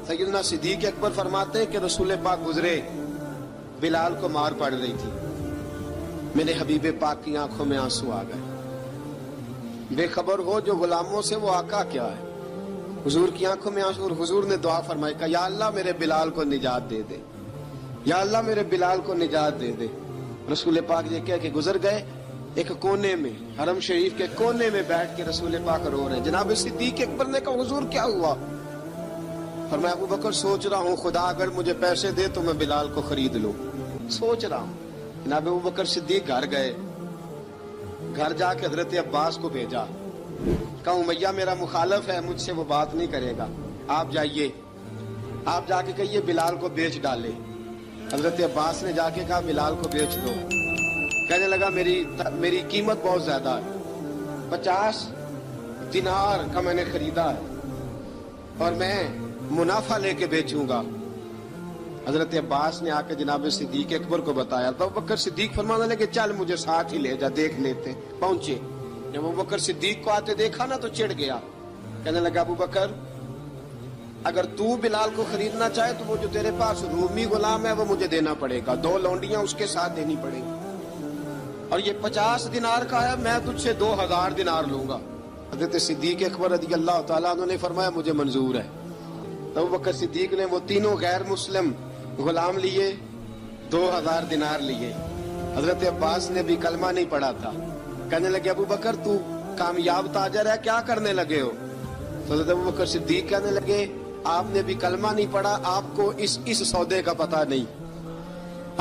सैयदना सिद्दीक अकबर फरमाते हैं कि रसूल पाक गुजरे, बिलाल को मार पड़ रही थी, मेरे हबीब पाक की आंखों में आंसू आ गए। बेखबर हो जो गुलामों से वो आका क्या है। हुजूर की आंखों में आंसू, और हुजूर ने दुआ फरमाई का या अल्लाह मेरे बिलाल को निजात दे दे, या अल्लाह मेरे बिलाल को निजात दे दे। रसूल पाक ये कह के गुजर गए। एक कोने में, हरम शरीफ के कोने में बैठ के रसूल पाक रो रहे हैं। जनाब सिद्दीक अकबर ने कहा हुजूर क्या हुआ? फरमाया अबू बकर सोच रहा हूँ खुदा अगर मुझे पैसे दे तो मैं बिलाल को खरीद लूं, सोच रहा हूँ। जनाब अबू बकर सिद्दीक घर गए, घर जाके हजरत अब्बास को भेजा, कहा उमैया मेरा मुखालिफ है, मुझसे वो बात नहीं करेगा, आप जाइए, आप जाके कहिए बिलाल को बेच डाले। हजरत अब्बास ने जाके कहा बिलाल को बेच दो। कहने लगा मेरी कीमत बहुत ज्यादा है, 50 दिनार का मैंने खरीदा है और मैं मुनाफा लेके बेचूंगा। हजरत अब्बास ने आके जनाब सिद्दीक अकबर को बताया तो अबू बकर सिद्दीक फरमाने लगे चल मुझे साथ ही ले जा, देख लेते। पहुंचे, जब अबू बकर सिद्दीक को आते देखा ना तो चिढ़ गया। कहने लगा अबू बकर अगर तू बिलाल को खरीदना चाहे तो वो जो तेरे पास रूमी गुलाम है वो मुझे देना पड़ेगा, 2 लौंडियां उसके साथ देनी पड़ेगी, और ये 50 दिनार का है, मैं तुझसे 2000 दिनार लूंगा। हजरत सिद्दीक अकबर रज़ी अल्लाह तआला अन्हु ने फरमाया मुझे मंजूर है। तो अबू बकर सिद्दीक ने वो तीनों गैर मुस्लिम गुलाम लिए, 2000 दिनार लिए। हजरत अब्बास ने भी कलमा नहीं पढ़ा था। कहने लगे अबू बकर तू कामयाब ताजर है, क्या करने लगे हो? तो हजरत अबू बकर सिद्दीक कहने लगे आपने भी कलमा नहीं पढ़ा, आपको इस सौदे का पता नहीं,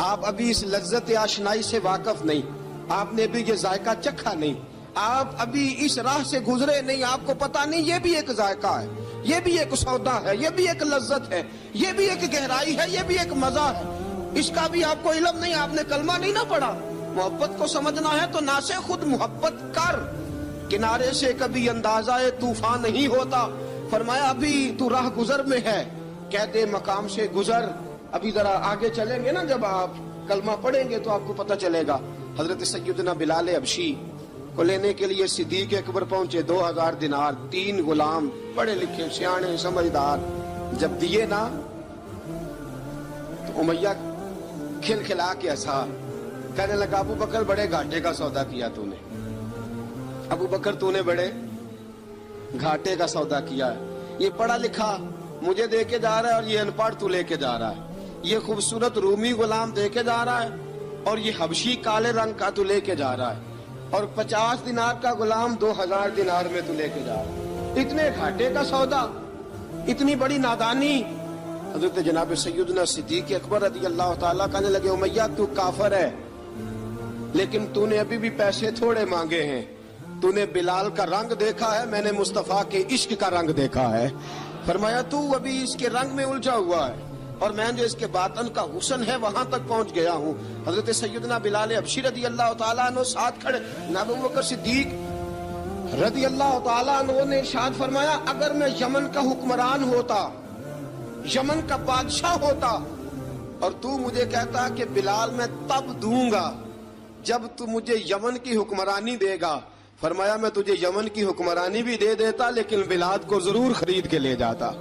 आप अभी इस लज्जत आशनाई से वाकिफ नहीं, आपने भी ये जायका चखा नहीं, आप अभी इस राह से गुजरे नहीं, आपको पता नहीं ये भी एक जायका है, ये भी एक सौदा है, ये भी एक लज्जत है, ये भी एक गहराई है, ये भी एक मजा है, इसका भी आपको इल्म नहीं, आपने कलमा नहीं ना पढ़ा। मोहब्बत को समझना है तो ना से खुद मोहब्बत कर, किनारे से कभी अंदाजा तूफान नहीं होता। फरमाया अभी तू राह गुजर में है, कह दे मकाम से गुजर, अभी जरा आगे चलेंगे ना, जब आप कलमा पढ़ेंगे तो आपको पता चलेगा। हजरत सैयदना बिलाल हबशी को लेने के लिए सिद्दीक अकबर पहुंचे, 2000 दिनार, 3 गुलाम, पढ़े लिखे सियाने समझदार, जब दिए ना तो उमैया खिलखिला के हंसा। कहने लगा अबू बकर बड़े घाटे का सौदा किया तूने, अबू बकर तूने बड़े घाटे का सौदा किया है। ये पढ़ा लिखा मुझे दे के जा रहा है और ये अनपढ़ तू लेके जा रहा है, ये खूबसूरत रूमी गुलाम दे के जा रहा है और ये हबशी काले रंग का तू लेके जा रहा है, और 50 दिनार का गुलाम 2000 दिनार में तू लेके जा रहा है, इतने घाटे का सौदा, इतनी बड़ी नादानी। हजरत जनाब सैयदना सिद्दीक अकबर रज़ी अल्लाह तआला कहने लगे उमैया तू काफर है, लेकिन तूने अभी भी पैसे थोड़े मांगे हैं, तूने बिलाल का रंग देखा है, मैंने मुस्तफा के इश्क का रंग देखा है। फरमाया तू अभी इसके रंग में उलझा हुआ है और मैं जो इसके बातन का हुस्न है वहां तक पहुंच गया हूँ। हजरत सैयदना बिलाल हबशी रज़ी अल्लाह तआला अन्हु साथ खड़े, जनाब अबू बकर सिद्दीक रज़ी अल्लाह तआला अन्हु ने इरशाद फरमाया अगर मैं यमन का हुक्मरान होता, यमन का बादशाह होता, और तू मुझे कहता कि बिलाल मैं तब दूंगा जब तू मुझे यमन की हुक्मरानी देगा, फरमाया मैं तुझे यमन की हुक्मरानी भी दे देता लेकिन बिलाल को जरूर खरीद के ले जाता।